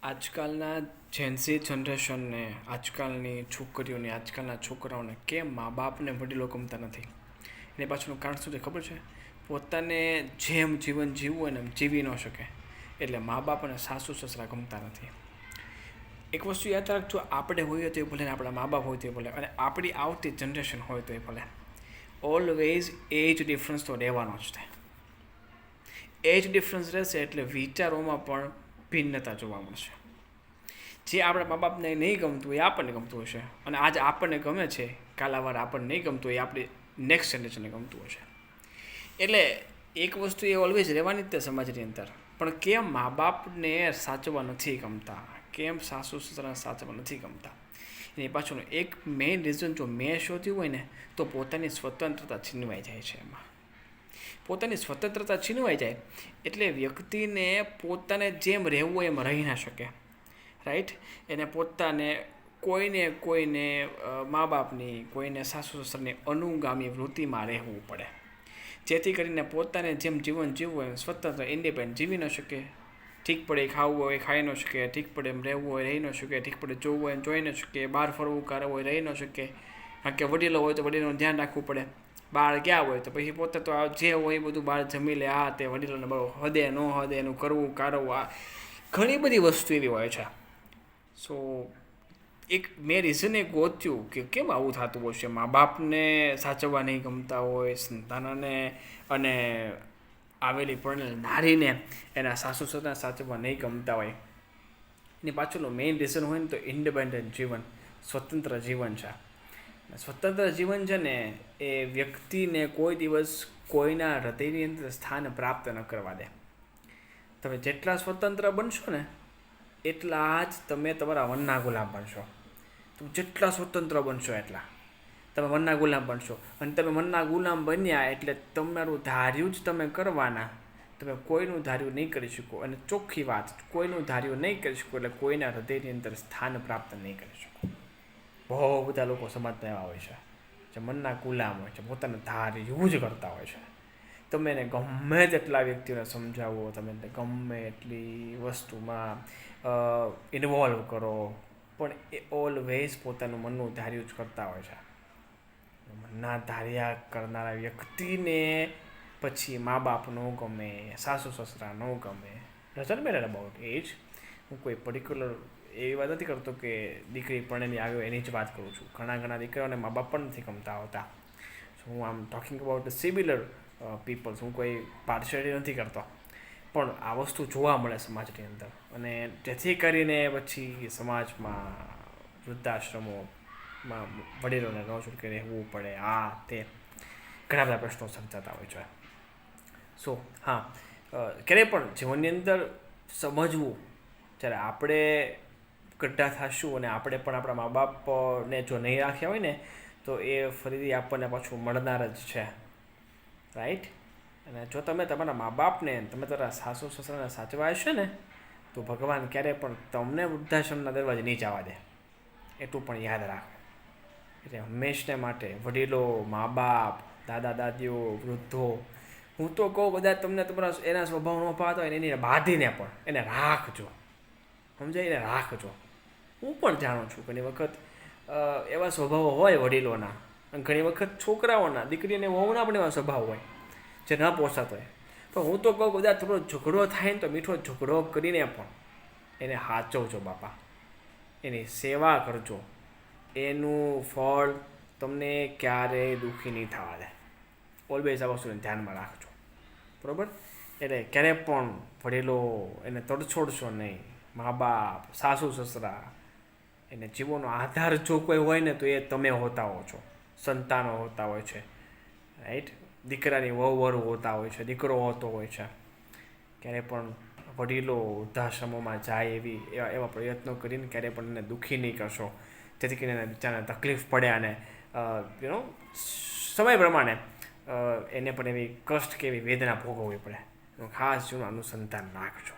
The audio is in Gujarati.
આજકાલના જેન્સી જનરેશનને, આજકાલની છોકરીઓને, આજકાલના છોકરાઓને કેમ મા બાપને વડીલો ગમતા નથી? એની પાછળનું કારણ શું છે ખબર છે? પોતાને જેમ જીવન જીવવું હોય ને એમ જીવી ન શકે, એટલે મા બાપ અને સાસુ સસરા ગમતા નથી. એક વસ્તુ યાદ રાખજો, આપણે હોઈએ તો એ ભલે, આપણા મા બાપ હોય તો એ ભલે, અને આપણી આવતી જનરેશન હોય તો એ ભલે, ઓલવેઝ એજ ડિફરન્સ તો રહેવાનો જ છે. એજ ડિફરન્સ રહેશે એટલે વિચારોમાં પણ ભિન્નતા જોવા મળશે. જે આપણા મા બાપને નહીં ગમતું હોય એ આપણને ગમતું હશે, અને આજે આપણને ગમે છે, કાલાવાર આપણને નહીં ગમતું હોય એ આપણી નેક્સ્ટ જનરેશનને ગમતું હશે. એટલે એક વસ્તુ એ ઓલવેઝ રહેવાની જ તે સમાજની અંદર. પણ કેમ મા બાપને સાચવવા નથી ગમતા, કેમ સાસુ સસરાને સાચવવા નથી ગમતા, એની પાછળનું એક મેઇન રીઝન જો મેં શોધ્યું હોય ને, તો પોતાની સ્વતંત્રતા છીનવાઈ જાય છે. એમાં પોતાની સ્વતંત્રતા છીનવાઈ જાય એટલે વ્યક્તિને પોતાને જેમ રહેવું હોય એમ રહી ના શકે. રાઈટ? એને પોતાને કોઈને મા બાપની, કોઈને સાસુ સસરાની અનુગામી વૃત્તિમાં રહેવું પડે, જેથી કરીને પોતાને જેમ જીવન જીવવું હોય સ્વતંત્ર ઇન્ડિપેન્ડન્ટ જીવી ન શકે. ઠીક પડે ખાવું હોય ખાઈ ન શકે, ઠીક પડે એમ રહેવું હોય રહી ન શકે, ઠીક પડે જોવું હોય જોઈ ન શકે, બહાર ફરવું કરવું હોય રહી ન શકે. કારણ કે વડીલો હોય તો વડીલોનું ધ્યાન રાખવું પડે. બહાર ગયા હોય તો પછી પોતે તો જે હોય એ બધું બહાર જમી લે, આ તે વડીલોને બરાબર હદે ન હદે એનું કરવું કારવું, આ ઘણી બધી વસ્તુ એવી હોય છે. સો એક મેં રીઝન એ ગોત્યું કે કેમ આવું થતું હશે, મા બાપને સાચવવા નહીં ગમતા હોય, સંતાનોને અને આવેલી પરણેલી નારીને એના સાસુ સસરાને સાચવવા નહીં ગમતા હોય. એની પાછળનું મેઇન રીઝન હોય ને તો ઇન્ડિપેન્ડન્ટ જીવન, સ્વતંત્ર જીવન છે. સ્વતંત્ર જીવન છે ને એ વ્યક્તિને કોઈ દિવસ કોઈના હૃદયની અંદર સ્થાન પ્રાપ્ત ન કરવા દે. તમે જેટલા સ્વતંત્ર બનશો ને એટલા જ તમે તમારા મનના ગુલામ બનશો. તમે જેટલા સ્વતંત્ર બનશો એટલા તમે મનના ગુલામ બનશો. અને તમે મનના ગુલામ બન્યા એટલે તમારું ધાર્યું જ તમે કરવાના. તમે કોઈનું ધાર્યું નહીં કરી શકો. અને ચોખ્ખી વાત, કોઈનું ધાર્યું નહીં કરી શકો એટલે કોઈના હૃદયની અંદર સ્થાન પ્રાપ્ત નહીં કરી શકો. બહુ બધા લોકો સમાજમાં એવા હોય છે જે મનના ગુલામ હોય છે, પોતાનું ધાર્યું જ કરતા હોય છે. તમે એને ગમે તેટલા વ્યક્તિઓને સમજાવો, તમે એને ગમે એટલી વસ્તુમાં ઇન્વોલ્વ કરો, પણ એ ઓલવેઝ પોતાનું મનનું ધાર્યું જ કરતા હોય છે. મનના ધાર્યા કરનારા વ્યક્તિને પછી મા બાપ ન ગમે, સાસુ સસરા ન ગમે. ડઝન્ટ મેટર અબાઉટ એજ. હું કોઈ પર્ટિક્યુલર એવી વાત નથી કરતો કે દીકરી પરણેલી આવ્યો એની જ વાત કરું છું. ઘણા દીકરાઓને મા બાપ પણ નથી ગમતા હોતા. હું આમ ટોકિંગ અબાઉટ સિમિલર પીપલ્સ. હું કોઈ પાર્શિયાલિટી નથી કરતો, પણ આ વસ્તુ જોવા મળે સમાજની અંદર. અને જેથી કરીને પછી સમાજમાં વૃદ્ધાશ્રમોમાં વડીલોને ન છૂટકે રહેવું પડે, આ તે ઘણા બધા પ્રશ્નો સર્જાતા હોય છે. સો હા, ક્યારેય પણ જીવનની અંદર સમજવું, જ્યારે આપણે ગઢા થશું અને આપણે પણ આપણા મા બાપને જો નહીં રાખ્યા હોય ને, તો એ ફરીથી આપણને પાછું મળનાર જ છે. રાઈટ? અને જો તમે તમારા મા બાપને, તમે તમારા સાસુ સસરાને સાચવા હશે ને, તો ભગવાન ક્યારેય પણ તમને વૃદ્ધાશ્રમના દરવાજે નહીં જવા દે. એટલું પણ યાદ રાખો. એટલે હંમેશને માટે વડીલો, મા બાપ, દાદા દાદીઓ, વૃદ્ધો, હું તો કહું બધા તમને તમારા એના સ્વભાવ ન ભાવતા હોય એને બાંધીને પણ એને રાખજો. સમજાય? એને રાખજો. હું પણ જાણું છું ઘણી વખત એવા સ્વભાવો હોય વડીલોના, અને ઘણી વખત છોકરાઓના, દીકરી અને વહુના પણ એવા સ્વભાવ હોય જે ન પોસાતો હોય. પણ હું તો કહું બધા થોડો ઝઘડો થાય ને તો મીઠો ઝઘડો કરીને પણ એને સાચવજો બાપા. એની સેવા કરજો. એનું ફળ તમને ક્યારેય દુઃખી નહીં થવા દે. ઓલવેઝ આ વસ્તુને ધ્યાનમાં રાખજો. બરાબર? એટલે ક્યારેય પણ વડીલો એને તડછોડશો નહીં. મા બાપ, સાસુ સસરા, એને જીવનનો આધાર જો કોઈ હોય ને તો એ તમે હોતા હો છો. સંતાનો હોતા હોય છે. રાઈટ? દીકરાની વહુ હોતા હોય છે, દીકરો હોતો હોય છે. ક્યારેય પણ વડીલો વૃદ્ધાશ્રમોમાં જાય એવા પ્રયત્નો કરીને ક્યારેય પણ એને દુઃખી નહીં કરશો, જેથી કરીને એને બિચારાને તકલીફ પડે અને સમય પ્રમાણે એને પણ એવી કષ્ટ કે એવી વેદના ભોગવવી પડે. ખાસ જેનું અનુસંધાન રાખજો.